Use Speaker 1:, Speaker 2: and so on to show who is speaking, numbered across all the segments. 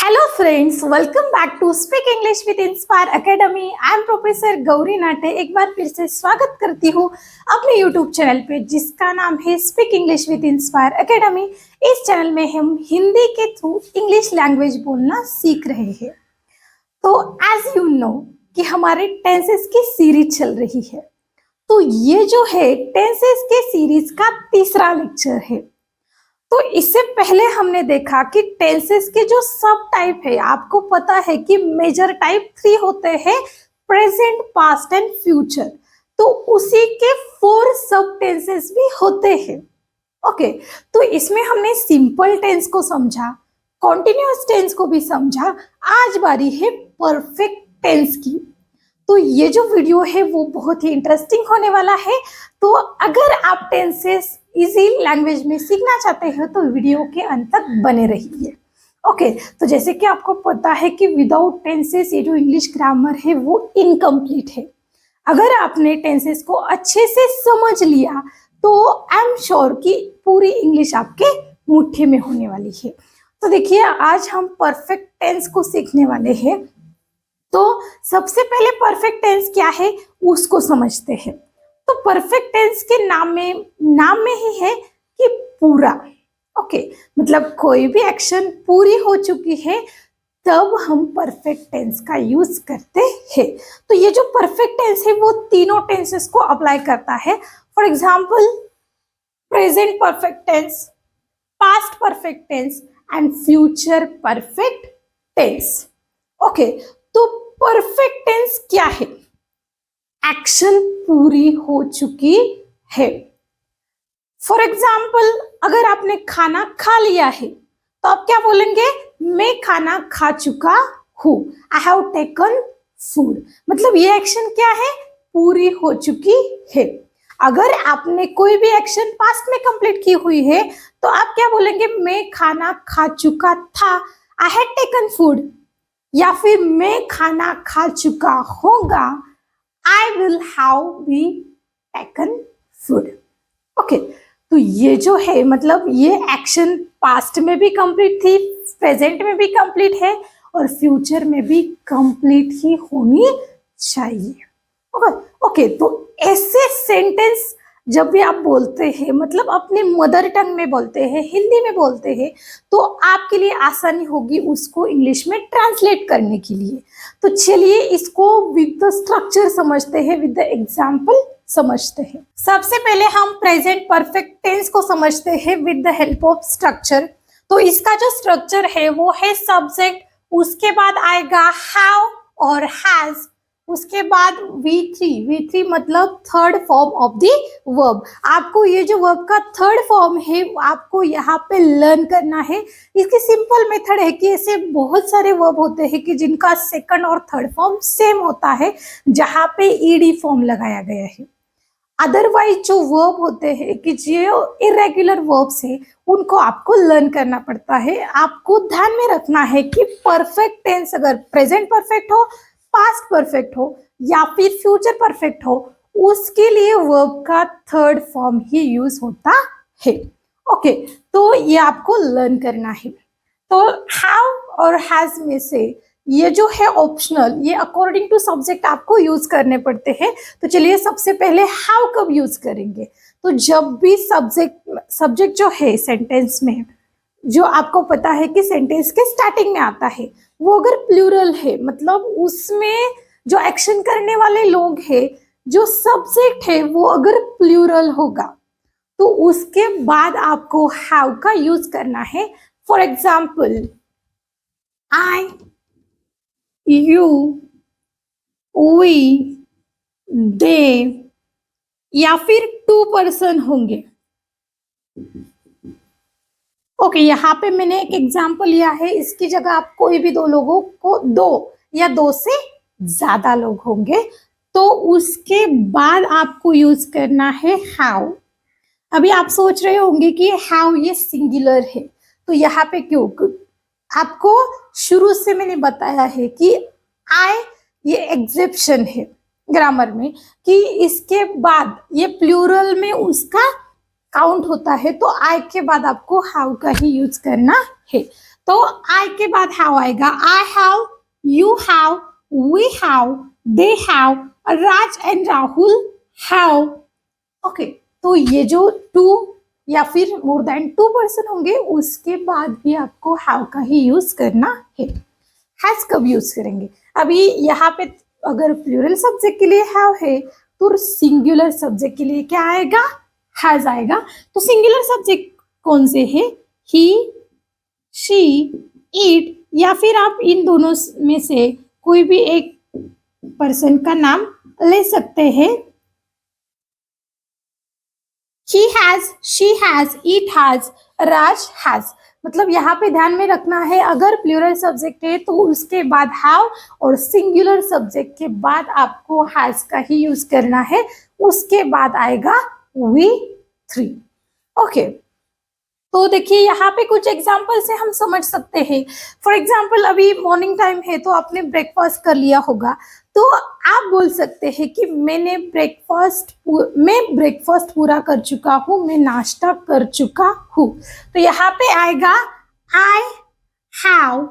Speaker 1: Hello friends, welcome back to speak English with Inspire Academy. I am professor Gauri Nate. एक बार फिर से स्वागत करती हूँ अपने यूट्यूब चैनल पे जिसका नाम है speak English with Inspire academy. इस चैनल में हम हिंदी के थ्रू इंग्लिश लैंग्वेज बोलना सीख रहे हैं। तो एज यू नो कि हमारे टेंसेस की सीरीज चल रही है, तो ये जो है टेंसेस के सीरीज का तीसरा लेक्चर है। तो इससे पहले हमने देखा कि टेंसेस के जो सब टाइप है, आपको पता है कि मेजर टाइप 3 होते हैं, प्रेजेंट, पास्ट एंड फ्यूचर। तो उसी के 4 सब टेंसेस भी होते हैं। ओके, तो इसमें हमने सिंपल टेंस को समझा, कॉन्टिन्यूअस टेंस को भी समझा। आज बारी है परफेक्ट टेंस की। तो ये जो वीडियो है वो बहुत ही इंटरेस्टिंग होने वाला है। तो अगर आप टेंसेस इजी लैंग्वेज में सीखना चाहते हो तो वीडियो के अंत तक बने रहिए। ओके, तो जैसे कि आपको पता है कि विदाउट टेंसेस ये जो इंग्लिश ग्रामर है वो इनकम्प्लीट है। अगर आपने टेंसेस को अच्छे से समझ लिया तो आई एम श्योर कि पूरी इंग्लिश आपके मुट्ठी में होने वाली है। तो देखिए, आज हम परफेक्ट टेंस को सीखने वाले हैं। तो सबसे पहले परफेक्ट टेंस क्या है उसको समझते हैं। तो परफेक्ट टेंस के नाम में ही है कि पूरा। ओके, मतलब कोई भी एक्शन पूरी हो चुकी है तब हम परफेक्ट टेंस का यूज करते हैं। तो ये जो परफेक्ट टेंस है वो तीनों टेंसेस को अप्लाई करता है। For example, present perfect tense, past perfect tense and future perfect tense. Okay, तो परफेक्ट टेंस क्या है? एक्शन पूरी हो चुकी है। फॉर एग्जाम्पल, अगर आपने खाना खा लिया है तो आप क्या बोलेंगे? मैं खाना खा चुका हूं। आई हैव टेकन फूड। मतलब ये एक्शन क्या है? पूरी हो चुकी है। अगर आपने कोई भी एक्शन पास्ट में कंप्लीट की हुई है तो आप क्या बोलेंगे? मैं खाना खा चुका था, आई हैड टेकन फूड। या फिर मैं खाना खा चुका होगा, I will have be taken food. Okay, तो ये जो है मतलब ये एक्शन पास्ट में भी कंप्लीट थी, प्रेजेंट में भी कंप्लीट है और फ्यूचर में भी कंप्लीट ही होनी चाहिए। ओके, तो ऐसे सेंटेंस जब भी आप बोलते हैं, मतलब अपने मदर टंग में बोलते हैं, हिंदी में बोलते हैं, तो आपके लिए आसानी होगी उसको इंग्लिश में ट्रांसलेट करने के लिए। तो चलिए इसको विद द स्ट्रक्चर समझते हैं, विद द एग्जाम्पल समझते हैं। सबसे पहले हम प्रेजेंट परफेक्ट टेंस को समझते हैं with the help of structure. तो इसका जो स्ट्रक्चर है वो है सब्जेक्ट, उसके बाद आएगा हैव और हैज, उसके बाद V3 मतलब third form of the verb. आपको ये जो वर्ब का थर्ड फॉर्म है आपको यहाँ पे लर्न करना है। इसकी सिंपल मेथड है कि ऐसे बहुत सारे वर्ब होते हैं कि जिनका सेकंड और थर्ड फॉर्म सेम होता है, जहाँ पे ईडी फॉर्म लगाया गया है। अदरवाइज जो वर्ब होते हैं कि जो इरेगुलर वर्ब्स है उनको आपको लर्न करना पड़ता है। आपको ध्यान में रखना है कि परफेक्ट टेंस अगर प्रेजेंट परफेक्ट हो, पास्ट परफेक्ट हो या फिर फ्यूचर परफेक्ट हो, उसके लिए वर्ब का थर्ड फॉर्म ही यूज होता है। ओके, तो ये आपको लर्न करना है। तो हैव और हैज में से ये जो है ऑप्शनल, ये अकॉर्डिंग टू सब्जेक्ट आपको यूज करने पड़ते हैं। तो चलिए सबसे पहले हैव कब यूज करेंगे? तो जब भी सब्जेक्ट जो है सेंटेंस में, जो आपको पता है कि सेंटेंस के स्टार्टिंग में आता है, वो अगर प्लूरल है, मतलब उसमें जो एक्शन करने वाले लोग हैं, जो सब्जेक्ट है वो अगर प्लूरल होगा तो उसके बाद आपको हैव का यूज करना है। For example, I, you, we, they, या फिर 2 पर्सन होंगे। ओके, यहाँ पे मैंने एक एग्जाम्पल लिया है, इसकी जगह आप कोई भी 2 लोगों को, 2 या 2 से ज्यादा लोग होंगे तो उसके बाद आपको यूज करना है हैव। अभी आप सोच रहे होंगे कि हैव ये सिंगुलर है तो यहाँ पे क्यों? आपको शुरू से मैंने बताया है कि आई ये एग्जेप्शन है ग्रामर में कि इसके बाद ये प्लूरल में उसका काउंट होता है, तो आई के बाद आपको हैव का ही यूज करना है। तो आई के बाद हैव आएगा, I have, you have, we have, they have, Raj and Rahul have. Okay, तो ये जो टू या फिर मोर देन टू पर्सन होंगे उसके बाद भी आपको हैव का ही यूज करना है। हैज कब यूज करेंगे? अभी यहाँ पे अगर प्लूरल सब्जेक्ट के लिए हैव है तो सिंगुलर सब्जेक्ट के लिए क्या आएगा? हैज आएगा। तो सिंगुलर सब्जेक्ट कौन से है? ही, शी, इट, या फिर आप इन दोनों में से कोई भी एक पर्सन का नाम ले सकते हैं। he has, she has, it has, Raj has। मतलब यहाँ पे ध्यान में रखना है, अगर प्लूरल सब्जेक्ट है तो उसके बाद हैव, और सिंगुलर सब्जेक्ट के बाद आपको हैज का ही यूज करना है। उसके बाद आएगा वी थ्री। ओके, तो देखिए यहाँ पे कुछ एग्जाम्पल से हम समझ सकते हैं। फॉर एग्जाम्पल अभी मॉर्निंग टाइम है तो आपने ब्रेकफास्ट कर लिया होगा, तो आप बोल सकते हैं कि मैं ब्रेकफास्ट पूरा कर चुका हूँ, मैं नाश्ता कर चुका हूँ। तो यहाँ पे आएगा I have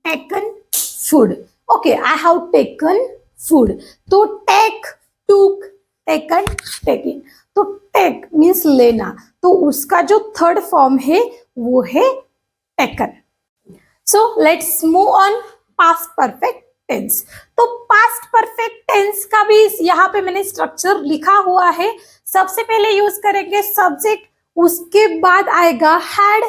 Speaker 1: taken food. Okay, I have taken food. तो टेक, टूक, टेकन, टेकिंग। तो टेक मीन्स लेना, तो उसका जो थर्ड फॉर्म है वो है taken. So let's move on past perfect tense. तो पास्ट परफेक्ट टेंस का भी यहाँ पे मैंने स्ट्रक्चर लिखा हुआ है। सबसे पहले यूज करेंगे सब्जेक्ट, उसके बाद आएगा had,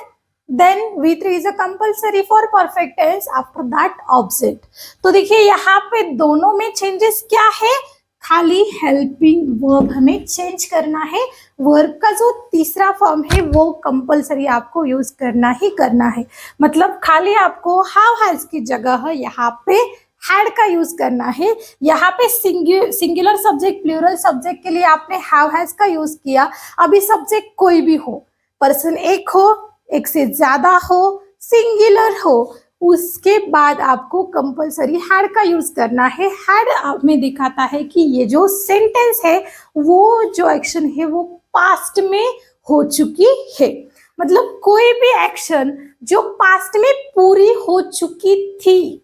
Speaker 1: then V3 is a compulsory for perfect tense, after that object. तो देखिए यहाँ पे दोनों में चेंजेस क्या है? खाली हेल्पिंग वर्ब हमें चेंज करना है। वर्ब का जो तीसरा फॉर्म है वो कंपलसरी आपको यूज करना ही करना है। मतलब खाली आपको हैव हैज की जगह यहाँ पे हैड का यूज करना है। यहाँ पे सिंगुलर सब्जेक्ट, प्लूरल सब्जेक्ट के लिए आपने हैव हैज का यूज किया। अभी सब्जेक्ट कोई भी हो, पर्सन एक हो, एक से ज्यादा हो, सिंगुलर हो, उसके बाद आपको कंपलसरी हैड का यूज करना है। हैड में दिखाता है कि ये जो सेंटेंस है, वो जो एक्शन है वो पास्ट में हो चुकी है। मतलब कोई भी एक्शन जो पास्ट में पूरी हो चुकी थी।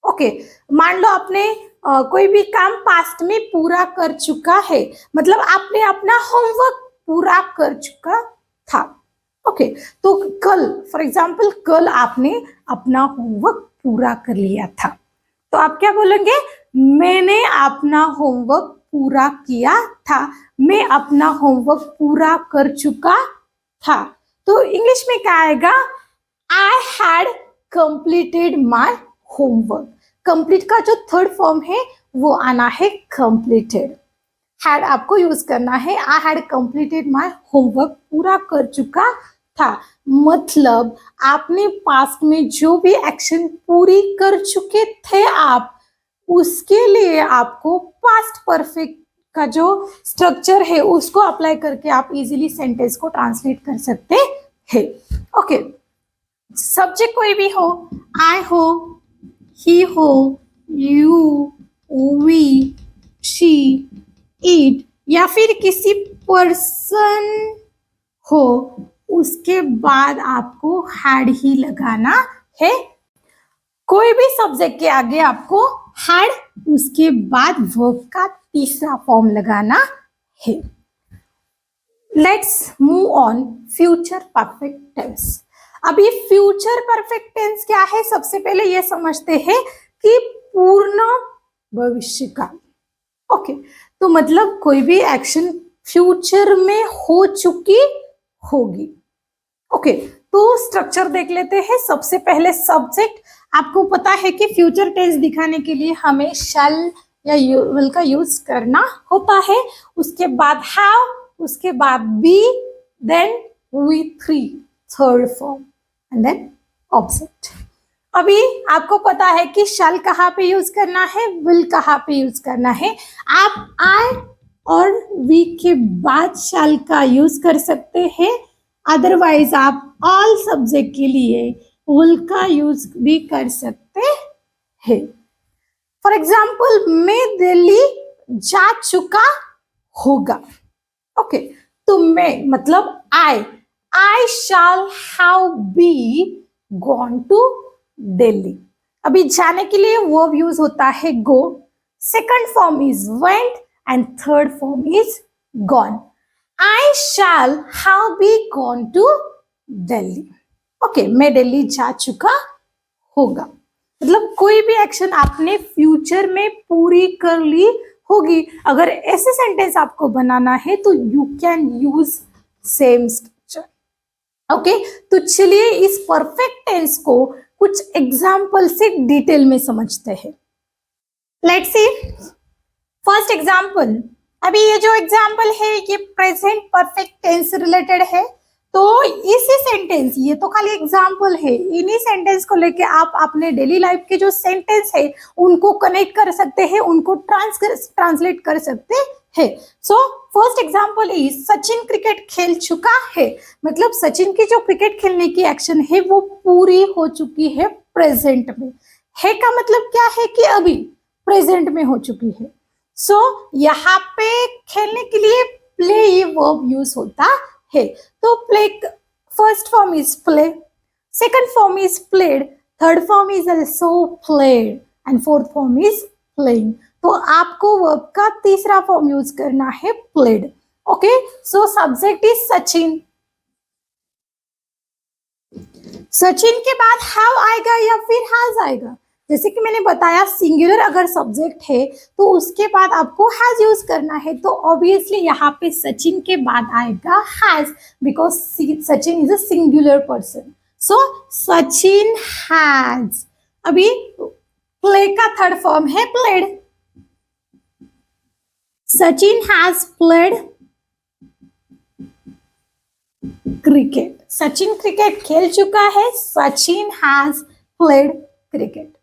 Speaker 1: ओके, मान लो आपने कोई भी काम पास्ट में पूरा कर चुका है, मतलब आपने अपना होमवर्क पूरा कर चुका था। ओके, तो कल, फॉर एग्जाम्पल कल आपने अपना होमवर्क पूरा कर लिया था, तो आप क्या बोलेंगे? मैंने अपना होमवर्क पूरा किया था, मैं अपना होमवर्क पूरा कर चुका था। तो इंग्लिश में क्या आएगा? I had completed my homework. Complete का जो थर्ड फॉर्म है वो आना है कंप्लीटेड। हैड आपको यूज करना है, I had completed my homework, पूरा कर चुका था। मतलब आपने पास्ट में जो भी एक्शन पूरी कर चुके थे आप, उसके लिए आपको पास्ट परफेक्ट का जो स्ट्रक्चर है उसको अप्लाई करके आप इजीली सेंटेंस को ट्रांसलेट कर सकते हैं। ओके, सब्जेक्ट कोई भी हो, आई हो, ही हो, यू, वी, शी, इट, या फिर किसी पर्सन हो, उसके बाद आपको हैड ही लगाना है। कोई भी सब्जेक्ट के आगे आपको हैड, उसके बाद वर्ब का तीसरा फॉर्म लगाना है। Let's move on future perfect tense. अभी फ्यूचर परफेक्ट टेंस क्या है? सबसे पहले ये समझते हैं कि पूर्ण भविष्य काल। ओके, तो मतलब कोई भी एक्शन फ्यूचर में हो चुकी होगी। ओके, तो स्ट्रक्चर देख लेते हैं। सबसे पहले सब्जेक्ट, आपको पता है कि फ्यूचर टेंस दिखाने के लिए हमें शैल या विल का यूज करना होता है। उसके बाद हैव, उसके बाद be, then V3 third form, and then object. अभी आपको पता है कि शैल कहाँ पे यूज करना है, विल कहाँ पे यूज करना है। आप आई और वी के बाद शैल का यूज कर सकते हैं, अदरवाइज आप ऑल सब्जेक्ट के लिए विल का यूज भी कर सकते हैं। फॉर एग्जाम्पल, मैं दिल्ली जा चुका होगा। ओके, तो मैं मतलब I shall have be gone to Delhi. अभी जाने के लिए वर्ब यूज होता है go, second form is went and third form is gone. I shall have be gone to Delhi. Okay, मैं दिल्ली जा चुका होगा। मतलब कोई भी एक्शन आपने फ्यूचर में पूरी कर ली होगी। अगर ऐसे सेंटेंस आपको बनाना है तो you can use same structure. Okay, तो चलिए इस परफेक्ट टेंस को कुछ एग्जाम्पल से डिटेल में समझते हैं। Let's see first example. अभी ये जो एग्जाम्पल है ये प्रेजेंट परफेक्ट टेंस रिलेटेड है। तो इसी सेंटेंस, ये तो खाली एग्जाम्पल है, इन्हीं सेंटेंस को लेके आप अपने डेली लाइफ के जो सेंटेंस है उनको कनेक्ट कर सकते हैं, उनको ट्रांसलेट कर सकते हैं। So first example is Sachin cricket खेल चुका है। मतलब सचिन की जो क्रिकेट खेलने की एक्शन है वो पूरी हो चुकी है प्रेजेंट में। है का मतलब क्या है कि अभी प्रेजेंट में हो चुकी है। सो यहाँ पे खेलने के लिए प्ले ये वर्ब यूज होता है। तो play first form is play, second form is played, third form is also played and fourth form is playing. तो आपको वर्ब का तीसरा फॉर्म यूज करना है played. Okay, so subject is Sachin. Sachin के बाद हैव आएगा या फिर हैज आएगा। जैसे कि मैंने बताया सिंगुलर अगर सब्जेक्ट है तो उसके बाद आपको हैज यूज करना है। तो ऑब्वियसली यहाँ पे सचिन के बाद आएगा has, because Sachin is a singular person. So Sachin has. अभी प्ले का थर्ड फॉर्म है played. Sachin has played cricket. Sachin cricket खेल चुका है। Sachin has played cricket.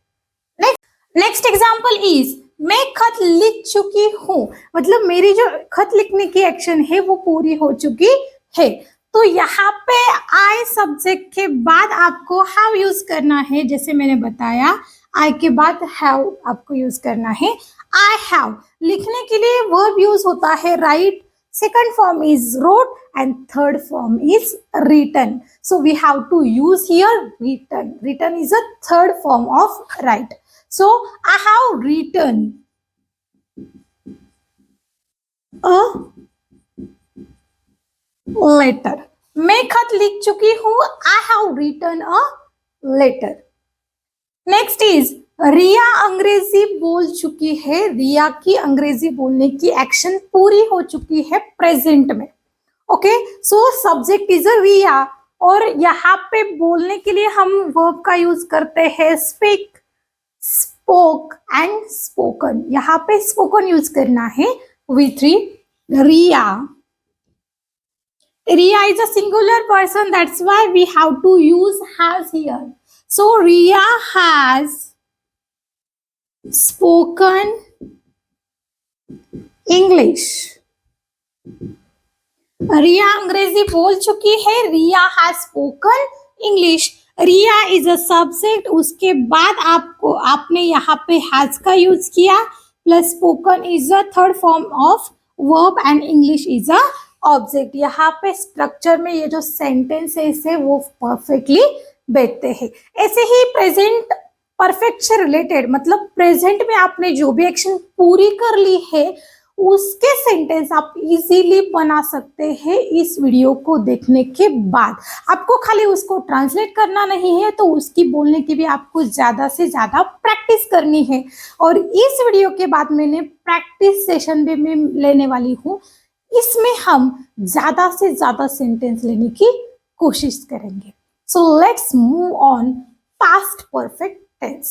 Speaker 1: Next example is मैं खत लिख चुकी हूं। मतलब मेरी जो खत लिखने की एक्शन है वो पूरी हो चुकी है। तो यहाँ पे आई सब्जेक्ट के बाद आपको हैव यूज करना है। जैसे मैंने बताया आई के बाद हैव आपको यूज करना है। आई हैव लिखने के लिए वर्ब यूज होता है right, second form is wrote and third form is written. So we have to use here written. Written is a third form of write. So I have written a letter. मैं खत लिख चुकी हूँ। I have written a letter. Next is रिया अंग्रेजी बोल चुकी है। रिया की अंग्रेजी बोलने की एक्शन पूरी हो चुकी है प्रेजेंट में। ओके, सो सब्जेक्ट इज रिया और यहाँ पे बोलने के लिए हम वर्ब का यूज करते हैं स्पीक, स्पोक एंड स्पोकन। यहाँ पे स्पोकन यूज करना है V3। Riya, Riya is a singular person, that's why we have to use has here. So Riya has spoken English. Riya अंग्रेजी बोल चुकी है। Riya has spoken English. Riya is a subject, उसके बाद आपने यहाँ पे हैज का यूज किया, plus spoken is a third form of verb and English is a object. यहाँ पे स्ट्रक्चर में ये जो सेंटेंस है इसे वो परफेक्टली बैठते हैं। ऐसे ही प्रेजेंट परफेक्ट से रिलेटेड, मतलब प्रेजेंट में आपने जो भी एक्शन पूरी कर ली है उसके सेंटेंस आप इजीली बना सकते हैं इस वीडियो को देखने के बाद। आपको खाली उसको ट्रांसलेट करना नहीं है, तो उसकी बोलने की भी आपको ज़्यादा से ज़्यादा प्रैक्टिस करनी है। और इस वीडियो के बाद मैंने प्रैक्टिस सेशन भी मैं लेने वाली हूँ। इसमें हम ज़्यादा से ज़्यादा सेंटेंस लेने की कोशिश करेंगे। So let's move on past perfect tense.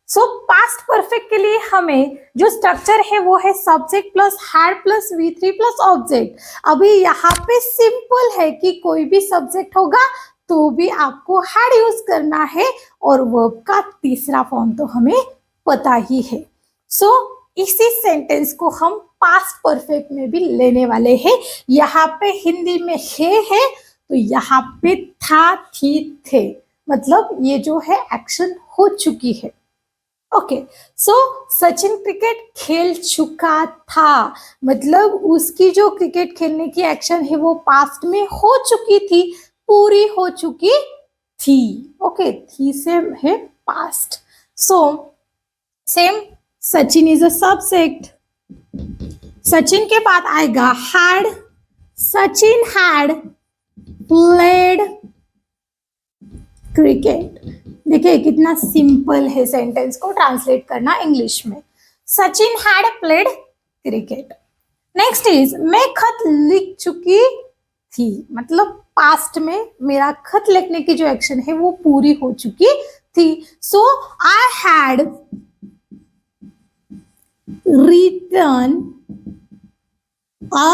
Speaker 1: So past perfect के लिए हमें जो स्ट्रक्चर है वो है subject plus had plus V3 plus object. अभी यहाँ पे सिंपल है कि कोई भी सब्जेक्ट होगा तो भी आपको हैड यूज करना है और वर्ब का तीसरा फॉर्म तो हमें पता ही है। सो इसी सेंटेंस को हम पास्ट परफेक्ट में भी लेने वाले हैं। यहाँ पे हिंदी में है तो यहाँ पे था, थी, थे, मतलब ये जो है एक्शन हो चुकी है। ओके, सो सचिन क्रिकेट खेल चुका था, मतलब उसकी जो क्रिकेट खेलने की एक्शन है वो पास्ट में हो चुकी थी, पूरी हो चुकी थी. ओके, थी से है past. So same, Sachin is a subject. Sachin के बाद आएगा had. Sachin had played cricket. देखिए कितना सिंपल है सेंटेंस को ट्रांसलेट करना इंग्लिश में. Sachin had played cricket. Next is मैं खत लिख चुकी थी. मतलब पास्ट में मेरा खत लिखने की जो एक्शन है वो पूरी हो चुकी थी. So I had written a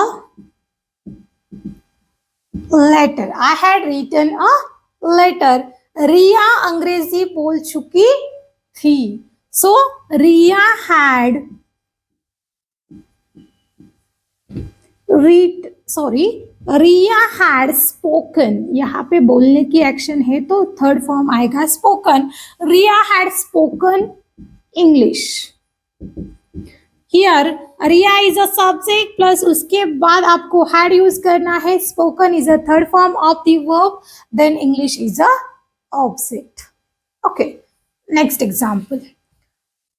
Speaker 1: letter. I had written a letter. Riya अंग्रेजी बोल चुकी थी. So Riya had Riya had spoken. यहाँ पे बोलने की एक्शन है तो थर्ड फॉर्म आएगा spoken. Riya had spoken English. Here Riya is a subject plus उसके बाद आपको हैड यूज करना है. Spoken is a third form of the verb, then English is a object. Okay, next example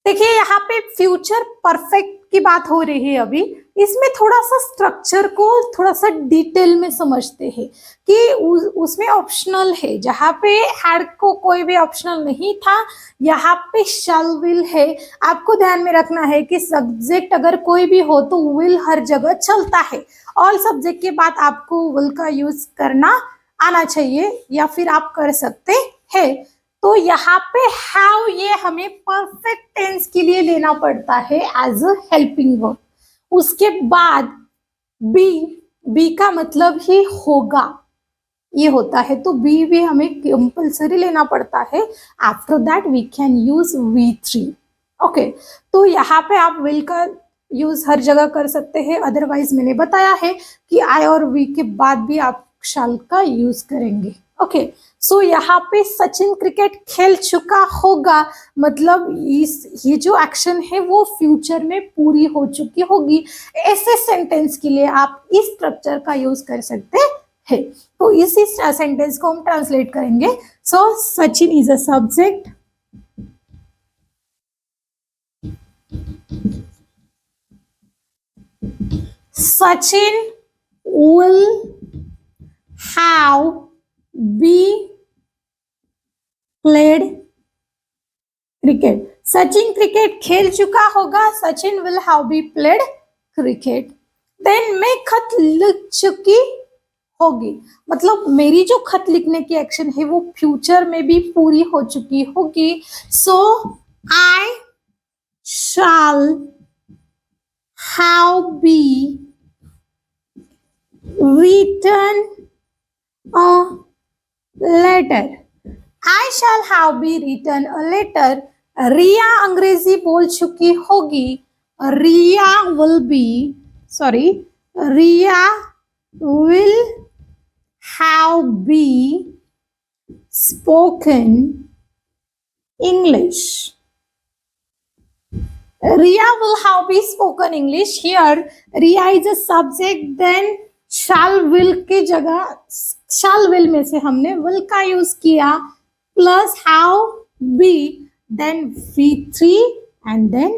Speaker 1: देखिए. यहाँ पे फ्यूचर परफेक्ट की बात हो रही है अभी. इसमें थोड़ा सा स्ट्रक्चर को थोड़ा सा डिटेल में समझते हैं कि उसमें ऑप्शनल है. जहाँ पे हैड को कोई भी ऑप्शनल नहीं था, यहाँ पे शैल विल है. आपको ध्यान में रखना है कि सब्जेक्ट अगर कोई भी हो तो विल हर जगह चलता है. ऑल सब्जेक्ट के बाद आपको विल का यूज करना आना चाहिए या फिर आप कर सकते हैं. तो यहाँ पे हैव ये हमें परफेक्ट टेंस के लिए लेना पड़ता है एज अ हेल्पिंग वर्ब. उसके बाद बी का मतलब ही होगा ये होता है, तो बी भी हमें कंपल्सरी लेना पड़ता है. After that we can use V3. Okay, तो यहाँ पे आप विल का यूज हर जगह कर सकते हैं. अदरवाइज मैंने बताया है कि आई और वी के बाद भी आप शैल का यूज करेंगे. ओके, सो यहाँ पे सचिन क्रिकेट खेल चुका होगा मतलब ये जो एक्शन है वो फ्यूचर में पूरी हो चुकी होगी. ऐसे सेंटेंस के लिए आप इस स्ट्रक्चर का यूज कर सकते हैं. तो इसी सेंटेंस को हम ट्रांसलेट करेंगे. So Sachin is a subject. Sachin will have be played cricket. Sachin cricket खेल चुका होगा. Sachin will have be played cricket. Then मैं खत लिख चुकी होगी मतलब मेरी जो खत लिखने की एक्शन है वो फ्यूचर में भी पूरी हो चुकी होगी. सो आई shall have be written a letter. I shall have be written a letter. रिया अंग्रेजी बोल चुकी होगी. रिया will have be spoken English. Riya will have be spoken English. Here Riya is a subject, then shall will की जगह shall will में से हमने will का यूज किया plus have be, then V3 and then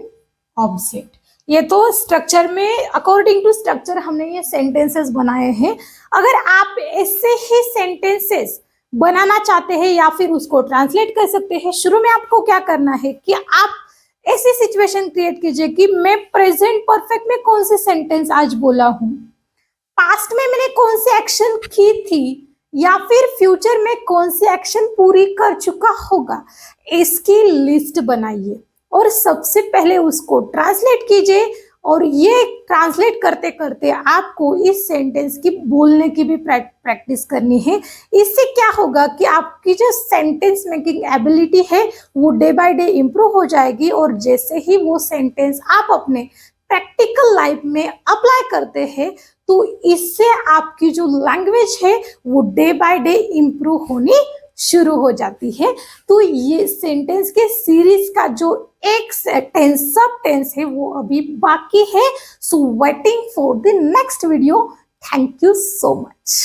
Speaker 1: object. ये तो structure में अकॉर्डिंग टू स्ट्रक्चर हमने ये सेंटेंसेस बनाए हैं. अगर आप ऐसे ही सेंटेंसेस बनाना चाहते हैं या फिर उसको ट्रांसलेट कर सकते हैं. शुरू में आपको क्या करना है कि आप ऐसी सिचुएशन क्रिएट कीजिए कि मैं प्रेजेंट परफेक्ट में कौन से सेंटेंस आज बोला हूं, पास्ट में मैंने कौन सी एक्शन की थी या फिर फ्यूचर में कौन सी एक्शन पूरी कर चुका होगा. इसकी लिस्ट बनाइए और सबसे पहले उसको ट्रांसलेट कीजिए. और ये ट्रांसलेट करते करते आपको इस सेंटेंस की बोलने की भी प्रैक्टिस करनी है. इससे क्या होगा कि आपकी जो सेंटेंस मेकिंग एबिलिटी है वो डे बाय डे इम्प्रूव हो जाएगी. और जैसे ही वो सेंटेंस आप अपने प्रैक्टिकल लाइफ में अप्लाई करते हैं तो इससे आपकी जो लैंग्वेज है वो डे बाय डे इम्प्रूव होनी शुरू हो जाती है. तो ये सेंटेंस के सीरीज का जो एक टेंस सब टेंस है वो अभी बाकी है. So waiting for the next video. Thank you so much.